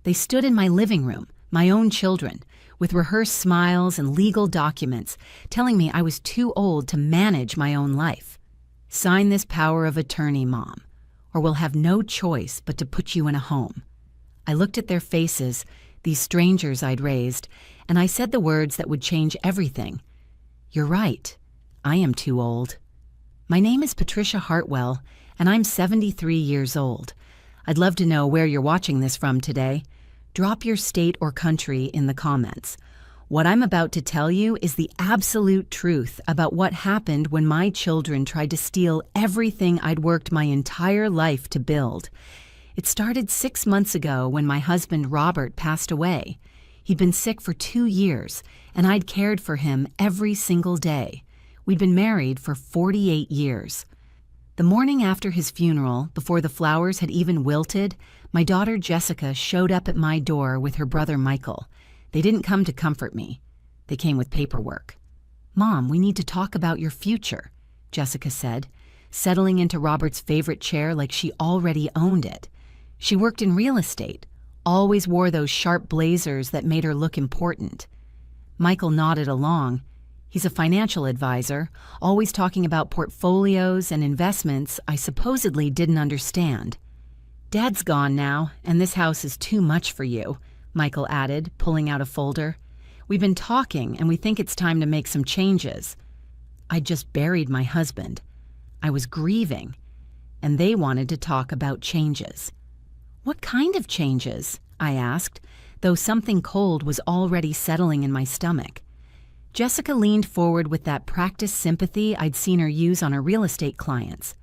They stood in my living room, my own children, with rehearsed smiles and legal documents, telling me I was too old to manage my own life. Sign this power of attorney, Mom, or we'll have no choice but to put you in a home. I looked at their faces, these strangers I'd raised, and I said the words that would change everything. You're right. I am too old. My name is Patricia Hartwell, and I'm 73 years old. I'd love to know where you're watching this from today. Drop your state or country in the comments. What I'm about to tell you is the absolute truth about what happened when my children tried to steal everything I'd worked my entire life to build. It started 6 months ago when my husband Robert passed away. He'd been sick for 2 years, and I'd cared for him every single day. We'd been married for 48 years. The morning after his funeral, before the flowers had even wilted, my daughter Jessica showed up at my door with her brother Michael. They didn't come to comfort me. They came with paperwork. "Mom, we need to talk about your future," Jessica said, settling into Robert's favorite chair like she already owned it. She worked in real estate, always wore those sharp blazers that made her look important. Michael nodded along. He's a financial advisor, always talking about portfolios and investments I supposedly didn't understand. "Dad's gone now, and this house is too much for you," Michael added, pulling out a folder. "We've been talking, and we think it's time to make some changes." I'd just buried my husband. I was grieving, and they wanted to talk about changes. "What kind of changes?" I asked, though something cold was already settling in my stomach. Jessica leaned forward with that practiced sympathy I'd seen her use on her real estate clients.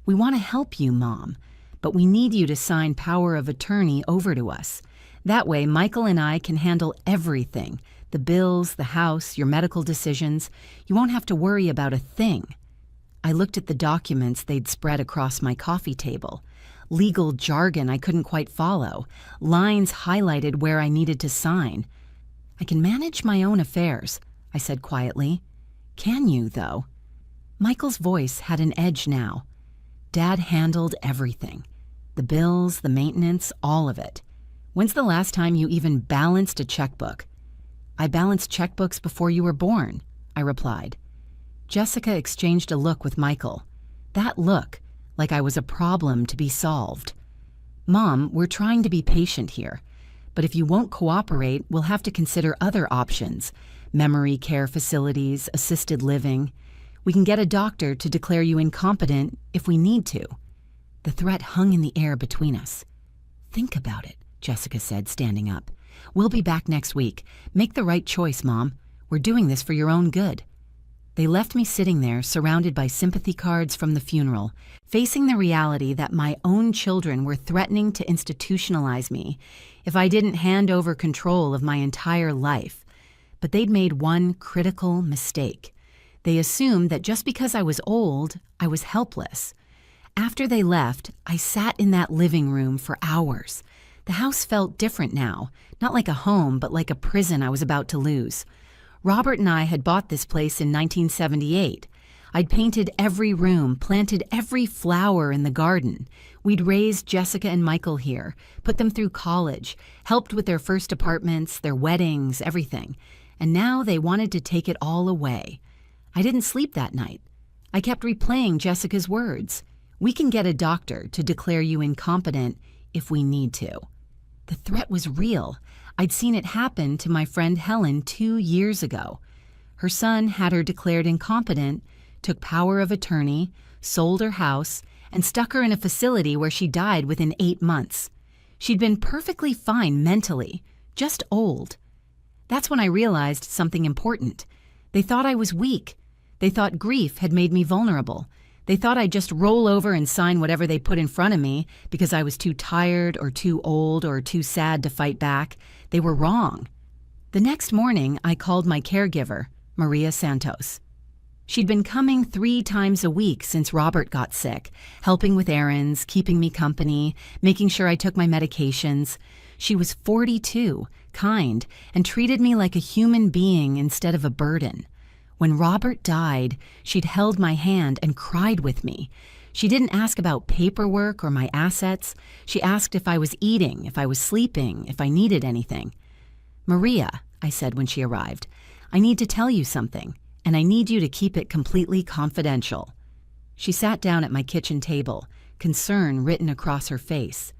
"We want to help you, Mom, but we need you to sign power of attorney over to us. That way, Michael and I can handle everything, the bills, the house, your medical decisions. You won't have to worry about a thing." I looked at the documents they'd spread across my coffee table. Legal jargon I couldn't quite follow, lines highlighted where I needed to sign. "I can manage my own affairs," I said quietly. "Can you, though?" Michael's voice had an edge now. Dad handled everything. The bills, the maintenance, all of it. "When's the last time you even balanced a checkbook?" "I balanced checkbooks before you were born," I replied. Jessica exchanged a look with Michael. That look, like I was a problem to be solved. "Mom, we're trying to be patient here. But if you won't cooperate, we'll have to consider other options. Memory care facilities, assisted living. We can get a doctor to declare you incompetent if we need to." The threat hung in the air between us. "Think about it," Jessica said, standing up. "We'll be back next week. Make the right choice, Mom. We're doing this for your own good." They left me sitting there, surrounded by sympathy cards from the funeral, facing the reality that my own children were threatening to institutionalize me if I didn't hand over control of my entire life. But they'd made one critical mistake. They assumed that just because I was old, I was helpless. After they left, I sat in that living room for hours. The house felt different now, not like a home, but like a prison I was about to lose. Robert and I had bought this place in 1978. I'd painted every room, planted every flower in the garden. We'd raised Jessica and Michael here, put them through college, helped with their first apartments, their weddings, everything. And now they wanted to take it all away. I didn't sleep that night. I kept replaying Jessica's words. "We can get a doctor to declare you incompetent if we need to." The threat was real. I'd seen it happen to my friend Helen 2 years ago. Her son had her declared incompetent, took power of attorney, sold her house, and stuck her in a facility where she died within 8 months. She'd been perfectly fine mentally, just old. That's when I realized something important. They thought I was weak. They thought grief had made me vulnerable. They thought I'd just roll over and sign whatever they put in front of me because I was too tired or too old or too sad to fight back. They were wrong. The next morning, I called my caregiver, Maria Santos. She'd been coming 3 times a week since Robert got sick, helping with errands, keeping me company, making sure I took my medications. She was 42, kind, and treated me like a human being instead of a burden. When Robert died, she'd held my hand and cried with me. She didn't ask about paperwork or my assets. She asked if I was eating, if I was sleeping, if I needed anything. "Maria," I said when she arrived, "I need to tell you something, and I need you to keep it completely confidential." She sat down at my kitchen table, concern written across her face.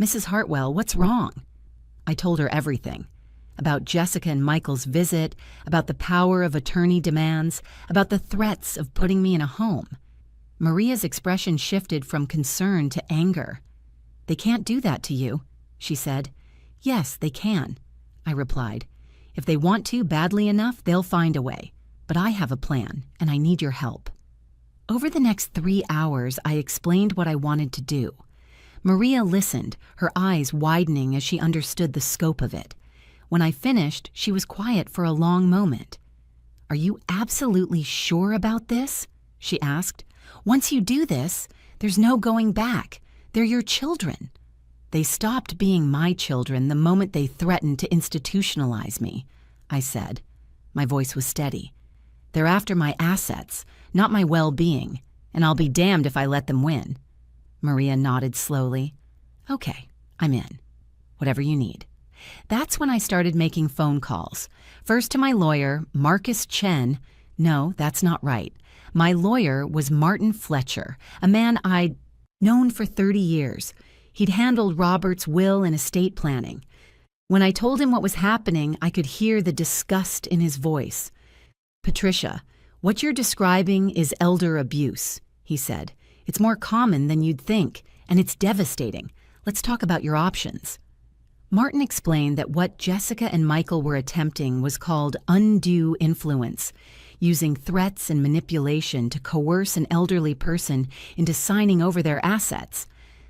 "Mrs. Hartwell, what's wrong?" I told her everything. About Jessica and Michael's visit, about the power of attorney demands, about the threats of putting me in a home. Maria's expression shifted from concern to anger. "They can't do that to you," she said. "Yes, they can," I replied. "If they want to badly enough, they'll find a way. But I have a plan, and I need your help." Over the next 3 hours, I explained what I wanted to do. Maria listened, her eyes widening as she understood the scope of it. When I finished, she was quiet for a long moment. "Are you absolutely sure about this?" she asked. "Once you do this, there's no going back. They're your children." "They stopped being my children the moment they threatened to institutionalize me," I said. My voice was steady. "They're after my assets, not my well-being, and I'll be damned if I let them win." Maria nodded slowly. "Okay, I'm in. Whatever you need." That's when I started making phone calls. First to my lawyer, Marcus Chen. No, that's not right. My lawyer was Martin Fletcher, a man I'd known for 30 years. He'd handled Robert's will and estate planning. When I told him what was happening, I could hear the disgust in his voice. "Patricia, what you're describing is elder abuse," he said. "It's more common than you'd think, and it's devastating. Let's talk about your options." Martin explained that what Jessica and Michael were attempting was called undue influence, using threats and manipulation to coerce an elderly person into signing over their assets.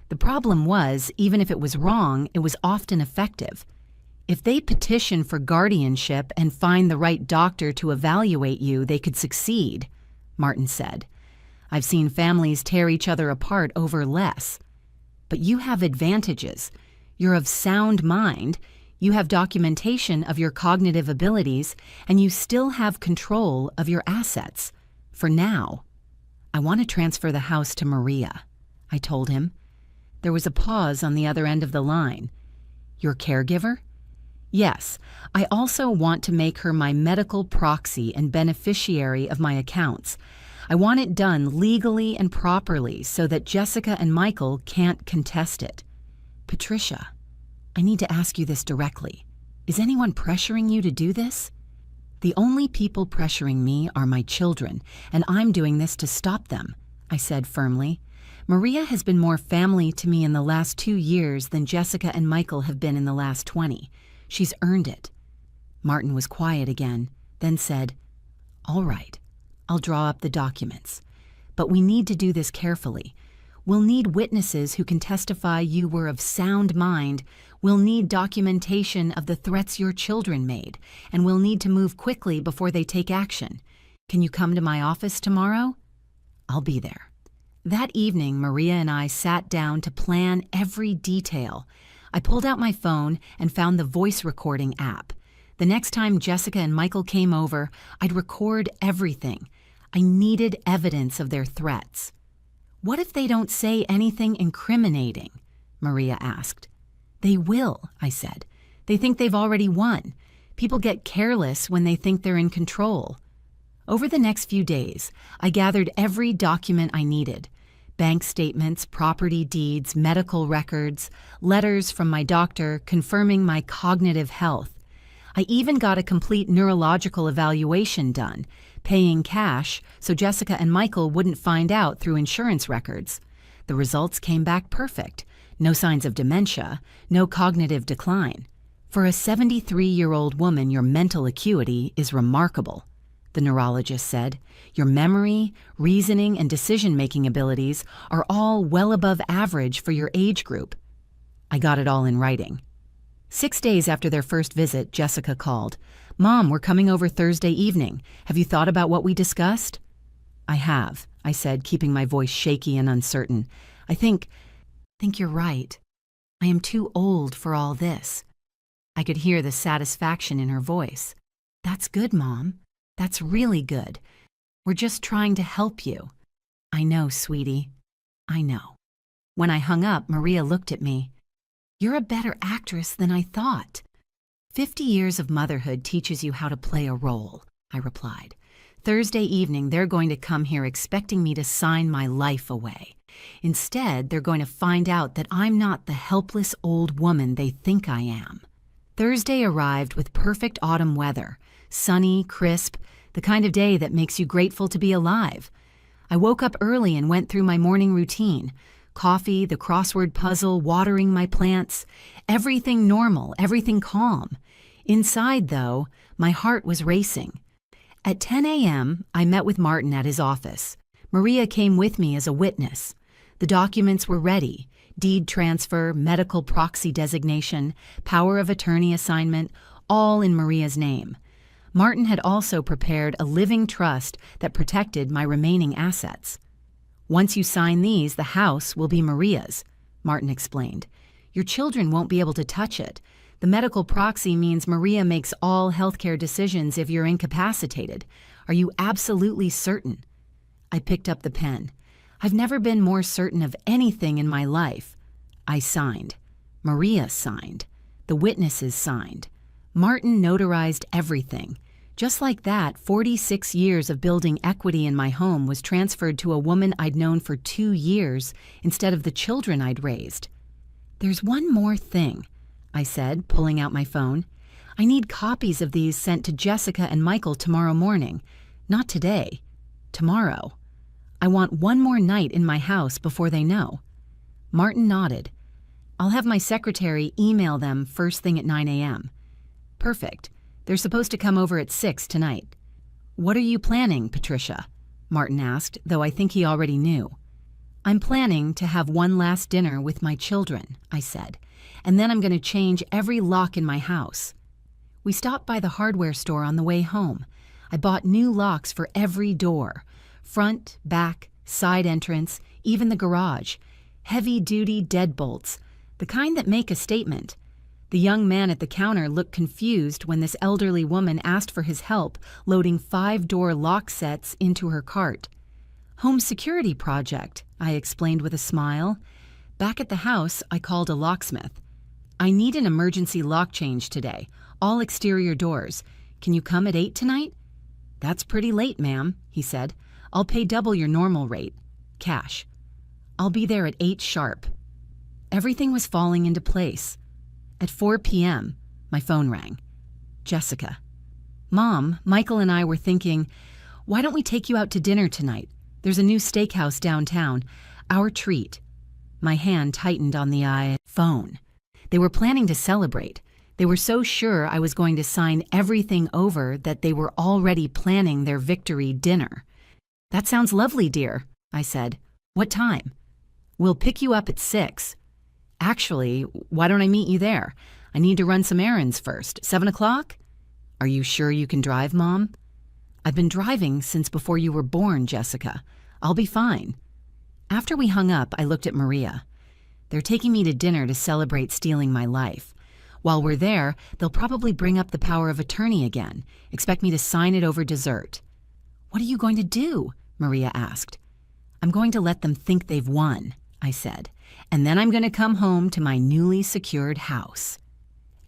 The problem was, even if it was wrong, it was often effective. If they petition for guardianship and find the right doctor to evaluate you, they could succeed, Martin said. "I've seen families tear each other apart over less. But you have advantages. You're of sound mind, you have documentation of your cognitive abilities, and you still have control of your assets. For now." "I want to transfer the house to Maria," I told him. There was a pause on the other end of the line. "Your caregiver?" "Yes. I also want to make her my medical proxy and beneficiary of my accounts. I want it done legally and properly so that Jessica and Michael can't contest it." "Patricia, I need to ask you this directly. Is anyone pressuring you to do this?" "The only people pressuring me are my children, and I'm doing this to stop them," I said firmly. "Maria has been more family to me in the last 2 years than Jessica and Michael have been in the last 20. She's earned it." Martin was quiet again, then said, "All right, I'll draw up the documents. But we need to do this carefully. We'll need witnesses who can testify you were of sound mind. We'll need documentation of the threats your children made, and we'll need to move quickly before they take action. Can you come to my office tomorrow?" "I'll be there." That evening, Maria and I sat down to plan every detail. I pulled out my phone and found the voice recording app. The next time Jessica and Michael came over, I'd record everything. I needed evidence of their threats. "What if they don't say anything incriminating?" Maria asked. "They will," I said. "They think they've already won. People get careless when they think they're in control." Over the next few days, I gathered every document I needed. Bank statements, property deeds, medical records, letters from my doctor confirming my cognitive health. I even got a complete neurological evaluation done, paying cash so Jessica and Michael wouldn't find out through insurance records. The results came back perfect. No signs of dementia, no cognitive decline. For a 73-year-old woman, your mental acuity is remarkable, the neurologist said. Your memory, reasoning, and decision-making abilities are all well above average for your age group. I got it all in writing. 6 days after their first visit, Jessica called. "Mom, we're coming over Thursday evening. Have you thought about what we discussed?" "I have," I said, keeping my voice shaky and uncertain. I think you're right. I am too old for all this." I could hear the satisfaction in her voice. "That's good, Mom. That's really good. We're just trying to help you." "I know, sweetie." I know. When I hung up, Maria looked at me. You're a better actress than I thought. 50 years of motherhood teaches you how to play a role, I replied. Thursday evening, they're going to come here expecting me to sign my life away. Instead, they're going to find out that I'm not the helpless old woman they think I am. Thursday arrived with perfect autumn weather, sunny, crisp, the kind of day that makes you grateful to be alive. I woke up early and went through my morning routine. Coffee, the crossword puzzle, watering my plants. Everything normal, everything calm. Inside, though, my heart was racing. At 10 a.m., I met with Martin at his office. Maria came with me as a witness. The documents were ready: deed transfer, medical proxy designation, power of attorney assignment, all in Maria's name. Martin had also prepared a living trust that protected my remaining assets. Once you sign these, the house will be Maria's, Martin explained. Your children won't be able to touch it. The medical proxy means Maria makes all healthcare decisions if you're incapacitated. Are you absolutely certain? I picked up the pen. I've never been more certain of anything in my life. I signed. Maria signed. The witnesses signed. Martin notarized everything. Just like that, 46 years of building equity in my home was transferred to a woman I'd known for 2 years instead of the children I'd raised. There's one more thing, I said, pulling out my phone. I need copies of these sent to Jessica and Michael tomorrow morning. Not today. Tomorrow. I want one more night in my house before they know. Martin nodded. I'll have my secretary email them first thing at 9 a.m. Perfect. They're supposed to come over at 6 tonight. What are you planning, Patricia? Martin asked, though I think he already knew. I'm planning to have one last dinner with my children, I said, and then I'm going to change every lock in my house. We stopped by the hardware store on the way home. I bought new locks for every door. Front, back, side entrance, even the garage. Heavy-duty deadbolts, the kind that make a statement. The young man at the counter looked confused when this elderly woman asked for his help loading 5-door lock sets into her cart. Home security project, I explained with a smile. Back at the house, I called a locksmith. I need an emergency lock change today, all exterior doors. Can you come at 8 tonight? That's pretty late, ma'am, he said. I'll pay double your normal rate. Cash. I'll be there at 8 sharp. Everything was falling into place. At 4 p.m., my phone rang. Jessica. Mom, Michael and I were thinking, why don't we take you out to dinner tonight? There's a new steakhouse downtown. Our treat. My hand tightened on the phone. They were planning to celebrate. They were so sure I was going to sign everything over that they were already planning their victory dinner. That sounds lovely, dear, I said. What time? We'll pick you up at 6. Actually, why don't I meet you there? I need to run some errands first. 7 o'clock? Are you sure you can drive, Mom? I've been driving since before you were born, Jessica. I'll be fine. After we hung up, I looked at Maria. They're taking me to dinner to celebrate stealing my life. While we're there, they'll probably bring up the power of attorney again, expect me to sign it over dessert. What are you going to do? Maria asked. I'm going to let them think they've won, I said, and then I'm going to come home to my newly secured house.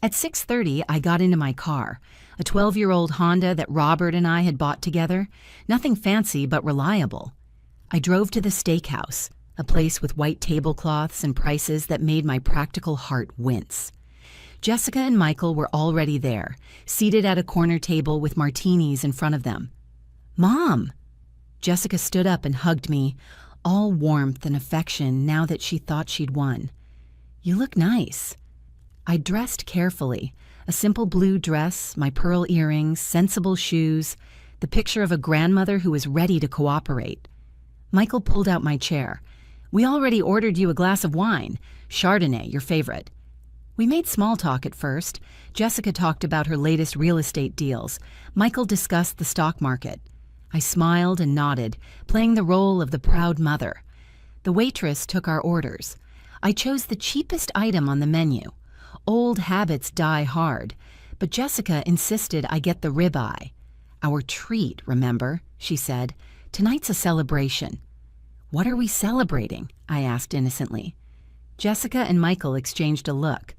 At 6:30, I got into my car, a 12-year-old Honda that Robert and I had bought together, nothing fancy but reliable. I drove to the steakhouse, a place with white tablecloths and prices that made my practical heart wince. Jessica and Michael were already there, seated at a corner table with martinis in front of them. Mom! Jessica stood up and hugged me, all warmth and affection now that she thought she'd won. You look nice. I dressed carefully, a simple blue dress, my pearl earrings, sensible shoes, the picture of a grandmother who was ready to cooperate. Michael pulled out my chair. We already ordered you a glass of wine, Chardonnay, your favorite. We made small talk at first. Jessica talked about her latest real estate deals. Michael discussed the stock market. I smiled and nodded, playing the role of the proud mother. The waitress took our orders. I chose the cheapest item on the menu. Old habits die hard, but Jessica insisted I get the ribeye. Our treat, remember, she said. Tonight's a celebration. "What are we celebrating?" I asked innocently. Jessica and Michael exchanged a look.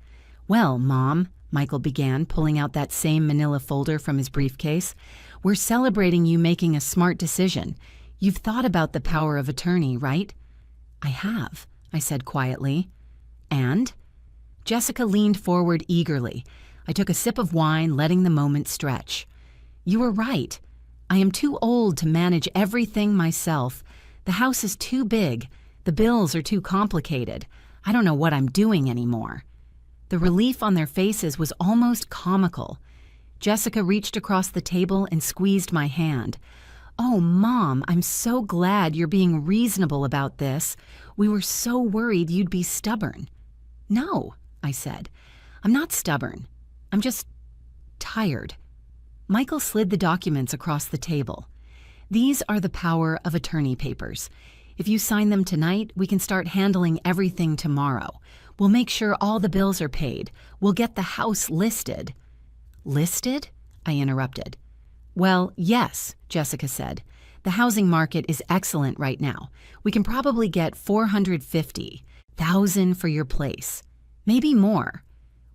"Well, Mom," Michael began, pulling out that same manila folder from his briefcase, "we're celebrating you making a smart decision. You've thought about the power of attorney, right?" "I have," I said quietly. "And?" Jessica leaned forward eagerly. I took a sip of wine, letting the moment stretch. "You were right. I am too old to manage everything myself. The house is too big. The bills are too complicated. I don't know what I'm doing anymore." The relief on their faces was almost comical. Jessica reached across the table and squeezed my hand. "Oh, Mom, I'm so glad you're being reasonable about this. We were so worried you'd be stubborn." "No," I said. "I'm not stubborn. I'm just tired." Michael slid the documents across the table. "These are the power of attorney papers. If you sign them tonight, we can start handling everything tomorrow. We'll make sure all the bills are paid. We'll get the house listed." "Listed?" I interrupted. "Well, yes," Jessica said. "The housing market is excellent right now. We can probably get $450,000 for your place. Maybe more.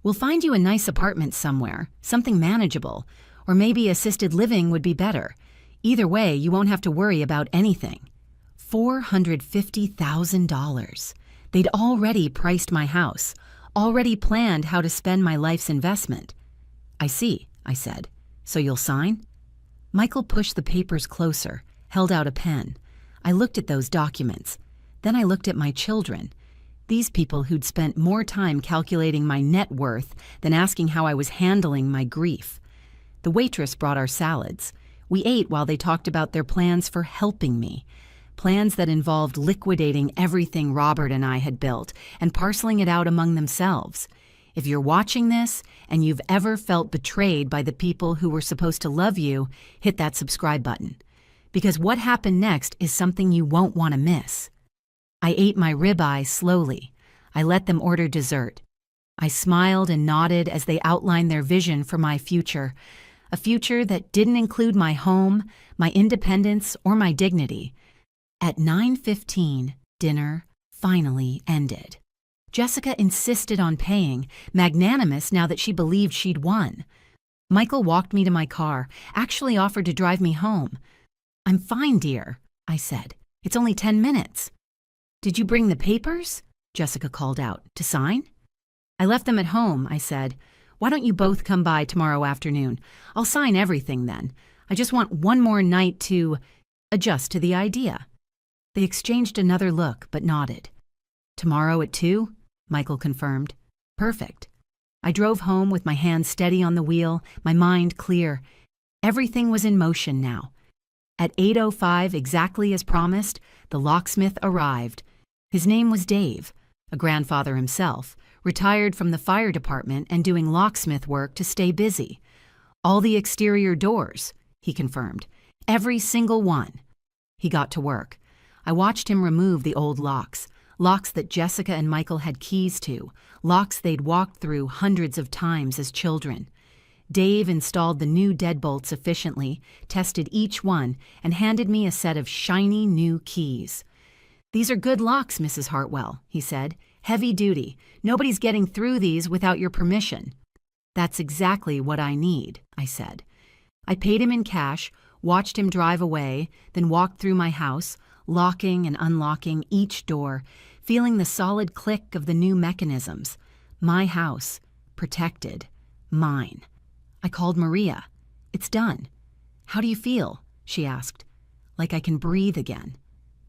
We'll find you a nice apartment somewhere, something manageable, or maybe assisted living would be better. Either way, you won't have to worry about anything." $450,000. They'd already priced my house, already planned how to spend my life's investment. "I see," I said. "So you'll sign?" Michael pushed the papers closer, held out a pen. I looked at those documents. Then I looked at my children. These people who'd spent more time calculating my net worth than asking how I was handling my grief. The waitress brought our salads. We ate while they talked about their plans for helping me. Plans that involved liquidating everything Robert and I had built and parceling it out among themselves. If you're watching this and you've ever felt betrayed by the people who were supposed to love you, hit that subscribe button. Because what happened next is something you won't want to miss. I ate my ribeye slowly. I let them order dessert. I smiled and nodded as they outlined their vision for my future. A future that didn't include my home, my independence, or my dignity. At 9:15, dinner finally ended. Jessica insisted on paying, magnanimous now that she believed she'd won. Michael walked me to my car, actually offered to drive me home. "I'm fine, dear," I said. "It's only 10 minutes." "Did you bring the papers?" Jessica called out. "To sign?" "I left them at home," I said. "Why don't you both come by tomorrow afternoon? I'll sign everything then. I just want one more night to adjust to the idea." They exchanged another look, but nodded. "Tomorrow at 2?" Michael confirmed. "Perfect." I drove home with my hands steady on the wheel, my mind clear. Everything was in motion now. At 8:05, exactly as promised, the locksmith arrived. His name was Dave, a grandfather himself, retired from the fire department and doing locksmith work to stay busy. "All the exterior doors," he confirmed. "Every single one." He got to work. I watched him remove the old locks, locks that Jessica and Michael had keys to, locks they'd walked through hundreds of times as children. Dave installed the new deadbolts efficiently, tested each one, and handed me a set of shiny new keys. "These are good locks, Mrs. Hartwell," he said. "Heavy duty. Nobody's getting through these without your permission." "That's exactly what I need," I said. I paid him in cash, watched him drive away, then walked through my house, locking and unlocking each door, feeling the solid click of the new mechanisms. My house. Protected. Mine. I called Maria. "It's done." "How do you feel?" she asked. "Like I can breathe again."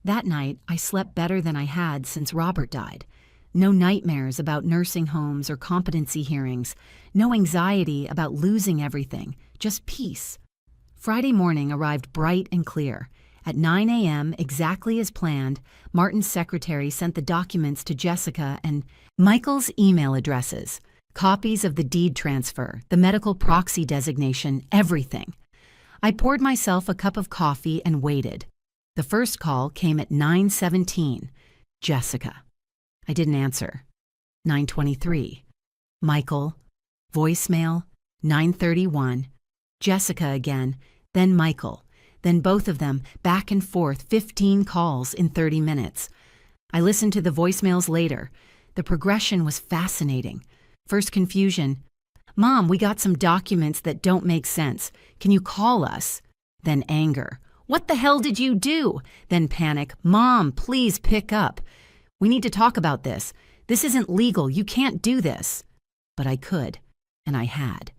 That night, I slept better than I had since Robert died. No nightmares about nursing homes or competency hearings. No anxiety about losing everything. Just peace. Friday morning arrived bright and clear. At 9 a.m., exactly as planned, Martin's secretary sent the documents to Jessica and Michael's email addresses, copies of the deed transfer, the medical proxy designation, everything. I poured myself a cup of coffee and waited. The first call came at 9:17. Jessica. I didn't answer. 9:23. Michael. Voicemail. 9:31. Jessica again, then Michael. Then both of them, back and forth, 15 calls in 30 minutes. I listened to the voicemails later. The progression was fascinating. First confusion. "Mom, we got some documents that don't make sense. Can you call us?" Then anger. "What the hell did you do?" Then panic. "Mom, please pick up. We need to talk about this. This isn't legal. You can't do this." But I could, and I had.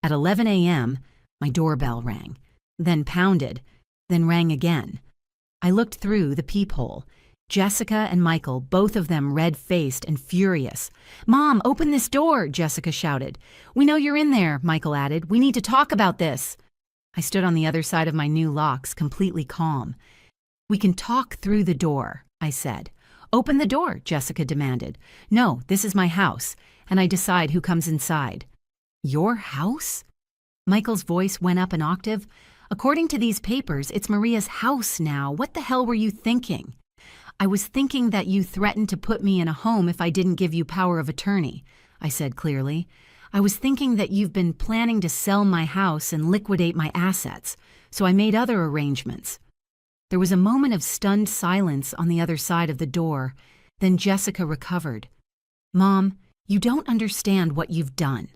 At 11 a.m., my doorbell rang, then pounded, then rang again. I looked through the peephole. Jessica and Michael, both of them red-faced and furious. "Mom, open this door," Jessica shouted. "We know you're in there," Michael added. "We need to talk about this." I stood on the other side of my new locks, completely calm. "We can talk through the door," I said. "Open the door," Jessica demanded. "No, this is my house, and I decide who comes inside." "Your house?" Michael's voice went up an octave. "According to these papers, it's Maria's house now. What the hell were you thinking?" "I was thinking that you threatened to put me in a home if I didn't give you power of attorney," I said clearly. "I was thinking that you've been planning to sell my house and liquidate my assets, so I made other arrangements." There was a moment of stunned silence on the other side of the door. Then Jessica recovered. "Mom, you don't understand what you've done.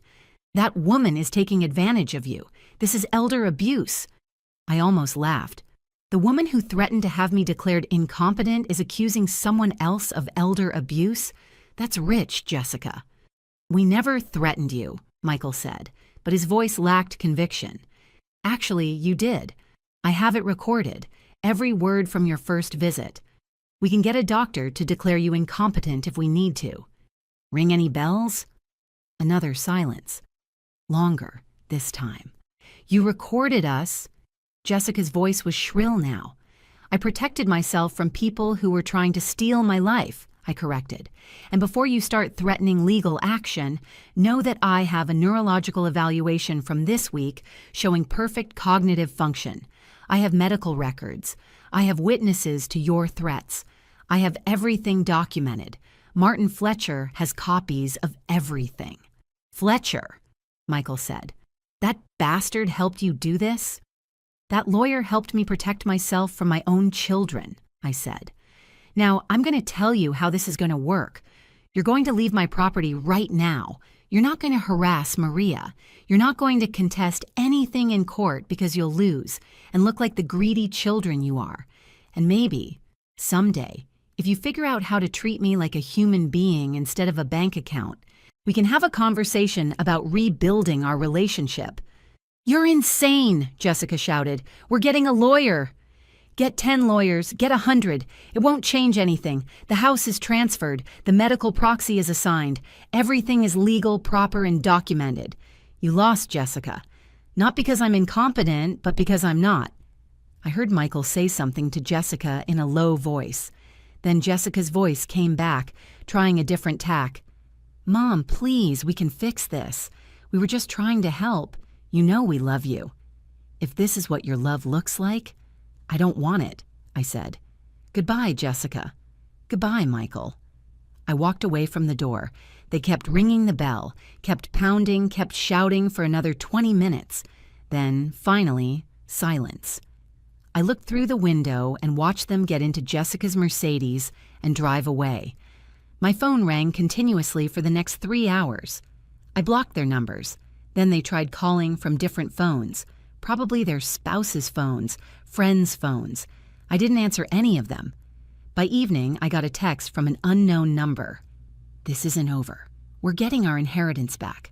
That woman is taking advantage of you. This is elder abuse." I almost laughed. The woman who threatened to have me declared incompetent is accusing someone else of elder abuse? That's rich, Jessica. "We never threatened you," Michael said, but his voice lacked conviction. "Actually, you did. I have it recorded, every word from your first visit. We can get a doctor to declare you incompetent if we need to. Ring any bells?" Another silence. Longer, this time. "You recorded us." Jessica's voice was shrill now. "I protected myself from people who were trying to steal my life," I corrected. "And before you start threatening legal action, know that I have a neurological evaluation from this week showing perfect cognitive function. I have medical records. I have witnesses to your threats. I have everything documented. Martin Fletcher has copies of everything." "Fletcher," Michael said. "That bastard helped you do this?" "That lawyer helped me protect myself from my own children," I said. "Now, I'm going to tell you how this is going to work. You're going to leave my property right now. You're not going to harass Maria. You're not going to contest anything in court because you'll lose and look like the greedy children you are. And maybe, someday, if you figure out how to treat me like a human being instead of a bank account, we can have a conversation about rebuilding our relationship." "You're insane," Jessica shouted. "We're getting a lawyer." "Get 10 lawyers, get 100. It won't change anything. The house is transferred. The medical proxy is assigned. Everything is legal, proper, and documented." "You lost, Jessica. Not because I'm incompetent, but because I'm not." I heard Michael say something to Jessica in a low voice. Then Jessica's voice came back, trying a different tack. "Mom, please, we can fix this. We were just trying to help. You know we love you." "If this is what your love looks like, I don't want it," I said. "Goodbye, Jessica. Goodbye, Michael." I walked away from the door. They kept ringing the bell, kept pounding, kept shouting for another 20 minutes. Then, finally, silence. I looked through the window and watched them get into Jessica's Mercedes and drive away. My phone rang continuously for the next 3 hours. I blocked their numbers. Then they tried calling from different phones, probably their spouses' phones, friends' phones. I didn't answer any of them. By evening, I got a text from an unknown number. "This isn't over. We're getting our inheritance back."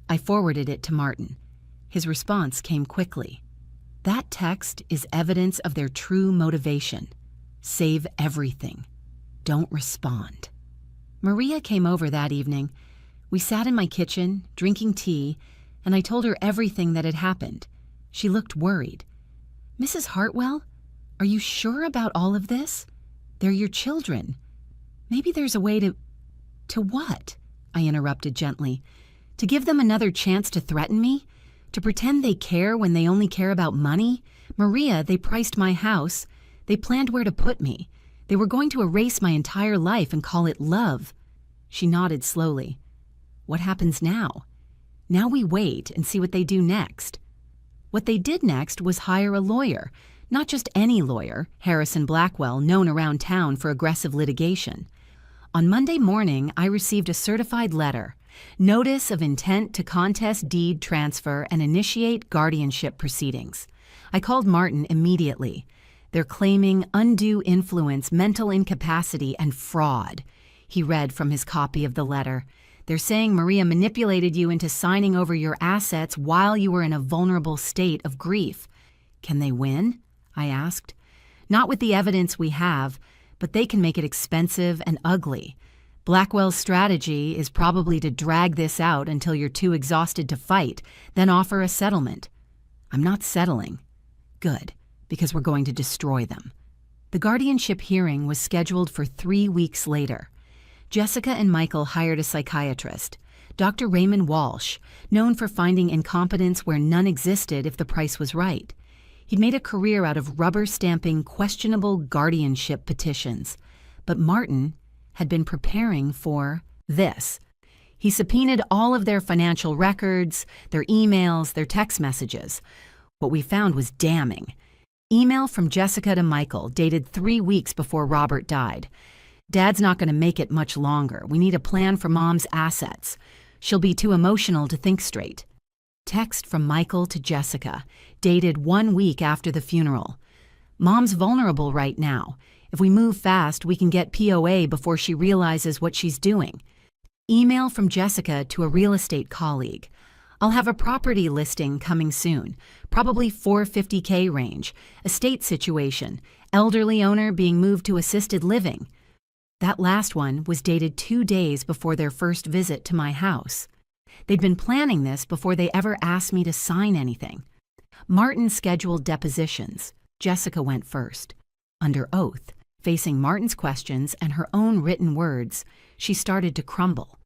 I forwarded it to Martin. His response came quickly. "That text is evidence of their true motivation. Save everything. Don't respond." Maria came over that evening. We sat in my kitchen, drinking tea, and I told her everything that had happened. She looked worried. "Mrs. Hartwell, are you sure about all of this? They're your children. Maybe there's a way to..." "To what?" I interrupted gently. "To give them another chance to threaten me? To pretend they care when they only care about money? Maria, they priced my house. They planned where to put me. They were going to erase my entire life and call it love." She nodded slowly. "What happens now? Now we wait and see what they do next." What they did next was hire a lawyer, Not just any lawyer, Harrison Blackwell, known around town for aggressive litigation. On Monday morning, I received a certified letter, notice of intent to contest deed transfer and initiate guardianship proceedings. I called Martin immediately. They're claiming undue influence, mental incapacity, and fraud. He read from his copy of the letter. They're saying Maria manipulated you into signing over your assets while you were in a vulnerable state of grief. Can they win? I asked. Not with the evidence we have, but they can make it expensive and ugly. Blackwell's strategy is probably to drag this out until you're too exhausted to fight, then offer a settlement. I'm not settling. Good, because we're going to destroy them. The guardianship hearing was scheduled for 3 weeks later. Jessica and Michael hired a psychiatrist, Dr. Raymond Walsh, known for finding incompetence where none existed if the price was right. He'd made a career out of rubber-stamping questionable guardianship petitions. But Martin had been preparing for this. He subpoenaed all of their financial records, their emails, their text messages. What we found was damning. Email from Jessica to Michael, dated 3 weeks before Robert died. Dad's not going to make it much longer. We need a plan for Mom's assets. She'll be too emotional to think straight. Text from Michael to Jessica, dated 1 week after the funeral. Mom's vulnerable right now. If we move fast, we can get POA before she realizes what she's doing. Email from Jessica to a real estate colleague. I'll have a property listing coming soon, probably $450K range, estate situation, elderly owner being moved to assisted living. That last one was dated 2 days before their first visit to my house. They'd been planning this before they ever asked me to sign anything. Martin scheduled depositions. Jessica went first. Under oath, facing Martin's questions and her own written words, she started to crumble.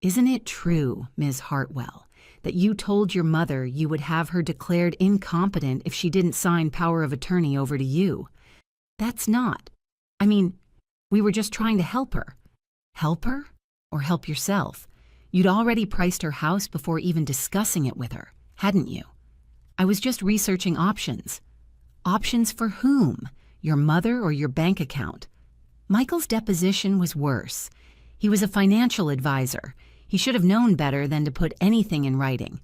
Isn't it true, Ms. Hartwell, that you told your mother you would have her declared incompetent if she didn't sign power of attorney over to you? That's not. We were just trying to help her. Help her? Or help yourself? You'd already priced her house before even discussing it with her, hadn't you? I was just researching options. Options for whom? Your mother or your bank account? Michael's deposition was worse. He was a financial advisor. He should have known better than to put anything in writing.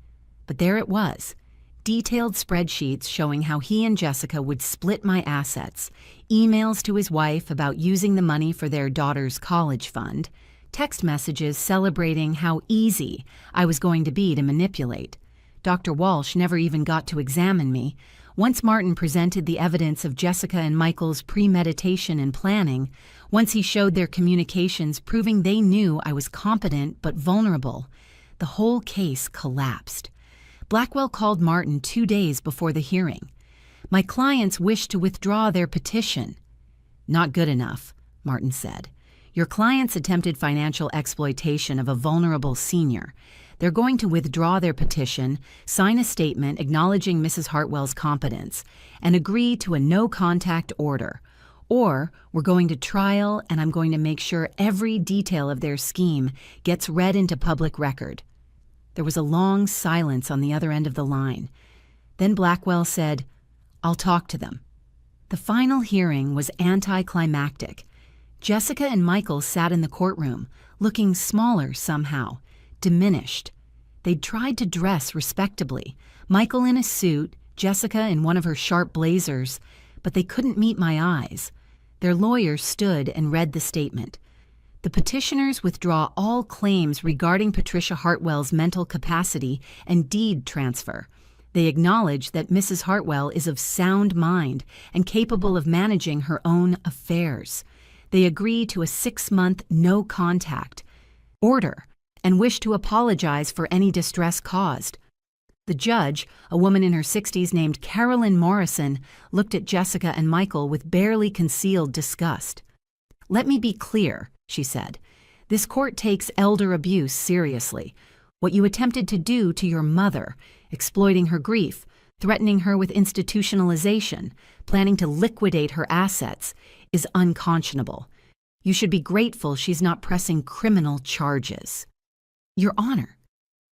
But there it was. Detailed spreadsheets showing how he and Jessica would split my assets, emails to his wife about using the money for their daughter's college fund, text messages celebrating how easy I was going to be to manipulate. Dr. Walsh never even got to examine me. Once Martin presented the evidence of Jessica and Michael's premeditation and planning, once he showed their communications proving they knew I was competent but vulnerable, the whole case collapsed. Blackwell called Martin 2 days before the hearing. My clients wished to withdraw their petition. Not good enough, Martin said. Your clients attempted financial exploitation of a vulnerable senior. They're going to withdraw their petition, sign a statement acknowledging Mrs. Hartwell's competence, and agree to a no-contact order. Or we're going to trial, and I'm going to make sure every detail of their scheme gets read into public record. There was a long silence on the other end of the line. Then Blackwell said, I'll talk to them. The final hearing was anticlimactic. Jessica and Michael sat in the courtroom, looking smaller somehow, diminished. They'd tried to dress respectably, Michael in a suit, Jessica in one of her sharp blazers, but they couldn't meet my eyes. Their lawyer stood and read the statement. The petitioners withdraw all claims regarding Patricia Hartwell's mental capacity and deed transfer. They acknowledge that Mrs. Hartwell is of sound mind and capable of managing her own affairs. They agree to a 6-month no-contact order and wish to apologize for any distress caused. The judge, a woman in her 60s named Carolyn Morrison, looked at Jessica and Michael with barely concealed disgust. Let me be clear, she said. This court takes elder abuse seriously. What you attempted to do to your mother, exploiting her grief, threatening her with institutionalization, planning to liquidate her assets, is unconscionable. You should be grateful she's not pressing criminal charges. Your Honor,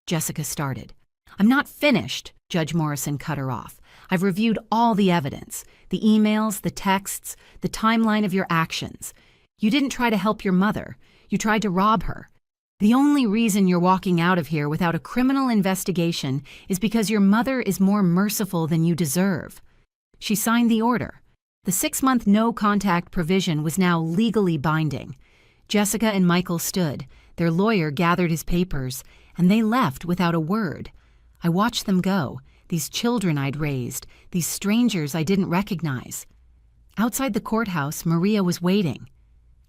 Jessica started. I'm not finished, Judge Morrison cut her off. I've reviewed all the evidence, the emails, the texts, the timeline of your actions. You didn't try to help your mother. You tried to rob her. The only reason you're walking out of here without a criminal investigation is because your mother is more merciful than you deserve." She signed the order. The 6-month no-contact provision was now legally binding. Jessica and Michael stood. Their lawyer gathered his papers, and they left without a word. I watched them go, these children I'd raised, these strangers I didn't recognize. Outside the courthouse, Maria was waiting.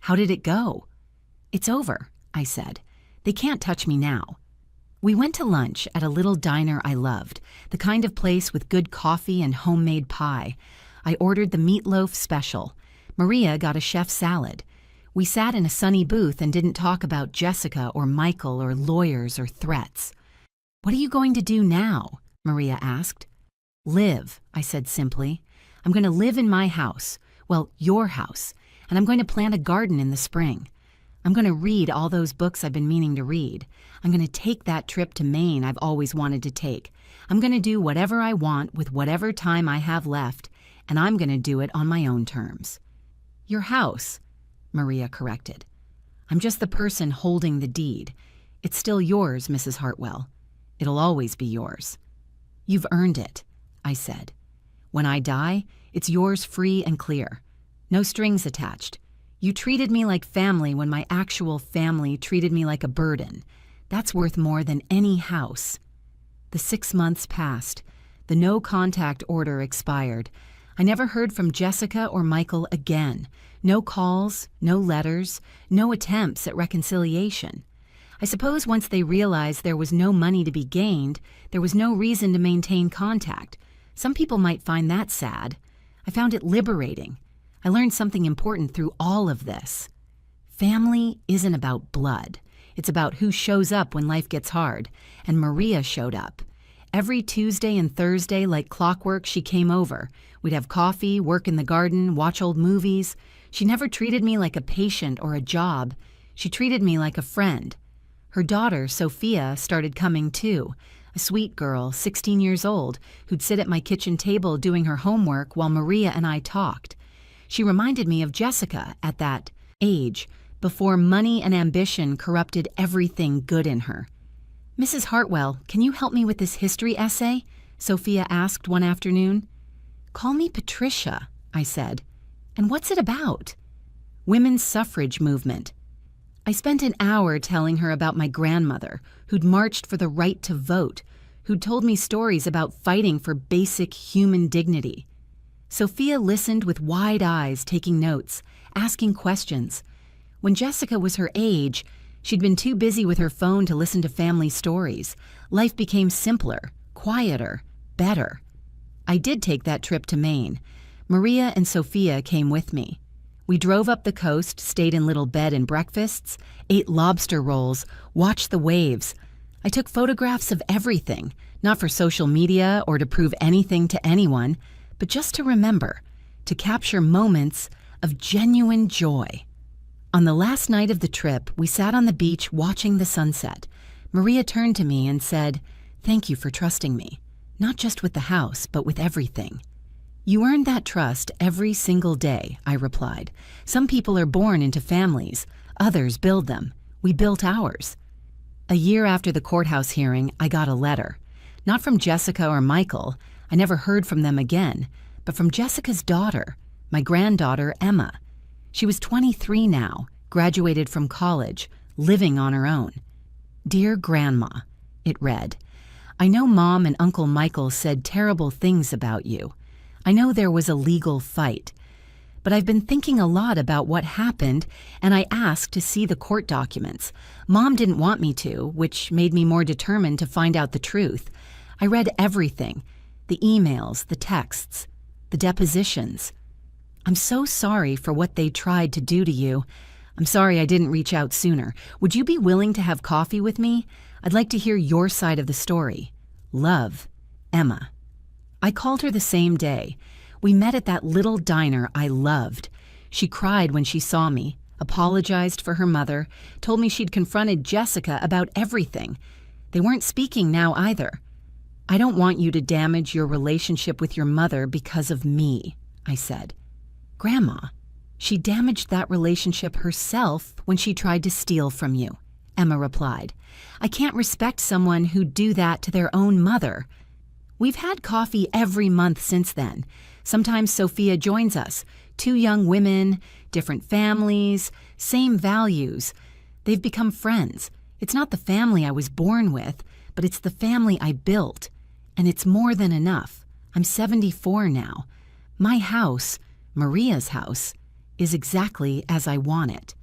"How did it go?" "It's over," I said. "They can't touch me now." We went to lunch at a little diner I loved, the kind of place with good coffee and homemade pie. I ordered the meatloaf special. Maria got a chef salad. We sat in a sunny booth and didn't talk about Jessica or Michael or lawyers or threats. "What are you going to do now?" Maria asked. "Live," I said simply. "I'm going to live in my house, well, your house, and I'm going to plant a garden in the spring. I'm going to read all those books I've been meaning to read. I'm going to take that trip to Maine I've always wanted to take. I'm going to do whatever I want with whatever time I have left, and I'm going to do it on my own terms." "Your house," Maria corrected. "I'm just the person holding the deed. It's still yours, Mrs. Hartwell. It'll always be yours." "You've earned it," I said. "When I die, it's yours free and clear. No strings attached. You treated me like family when my actual family treated me like a burden. That's worth more than any house." The 6 months passed. The no-contact order expired. I never heard from Jessica or Michael again. No calls, no letters, no attempts at reconciliation. I suppose once they realized there was no money to be gained, there was no reason to maintain contact. Some people might find that sad. I found it liberating. I learned something important through all of this. Family isn't about blood. It's about who shows up when life gets hard, and Maria showed up. Every Tuesday and Thursday, like clockwork, she came over. We'd have coffee, work in the garden, watch old movies. She never treated me like a patient or a job. She treated me like a friend. Her daughter, Sophia, started coming too, a sweet girl, 16 years old, who'd sit at my kitchen table doing her homework while Maria and I talked. She reminded me of Jessica at that age, before money and ambition corrupted everything good in her. "Mrs. Hartwell, can you help me with this history essay?" Sophia asked one afternoon. "Call me Patricia," I said. "And what's it about?" "Women's suffrage movement." I spent an hour telling her about my grandmother, who'd marched for the right to vote, who'd told me stories about fighting for basic human dignity. Sophia listened with wide eyes, taking notes, asking questions. When Jessica was her age, she'd been too busy with her phone to listen to family stories. Life became simpler, quieter, better. I did take that trip to Maine. Maria and Sophia came with me. We drove up the coast, stayed in little bed and breakfasts, ate lobster rolls, watched the waves. I took photographs of everything, not for social media or to prove anything to anyone, but just to remember, to capture moments of genuine joy. On the last night of the trip, we sat on the beach watching the sunset. Maria turned to me and said, "Thank you for trusting me, not just with the house, but with everything." "You earn that trust every single day," I replied. "Some people are born into families. Others build them. We built ours." A year after the courthouse hearing, I got a letter. Not from Jessica or Michael. I never heard from them again, but from Jessica's daughter, my granddaughter, Emma. She was 23 now, graduated from college, living on her own. "Dear Grandma," it read, "I know Mom and Uncle Michael said terrible things about you. I know there was a legal fight, but I've been thinking a lot about what happened, and I asked to see the court documents. Mom didn't want me to, which made me more determined to find out the truth. I read everything, the emails, the texts, the depositions. I'm so sorry for what they tried to do to you. I'm sorry I didn't reach out sooner. Would you be willing to have coffee with me? I'd like to hear your side of the story. Love, Emma." I called her the same day. We met at that little diner I loved. She cried when she saw me, apologized for her mother, told me she'd confronted Jessica about everything. They weren't speaking now either. I don't want you to damage your relationship with your mother because of me, I said. Grandma, she damaged that relationship herself when she tried to steal from you, Emma replied. I can't respect someone who'd do that to their own mother. We've had coffee every month since then. Sometimes Sophia joins us. 2 young women, different families, same values. They've become friends. It's not the family I was born with, but it's the family I built. And it's more than enough. I'm 74 now. My house, Maria's house, is exactly as I want it.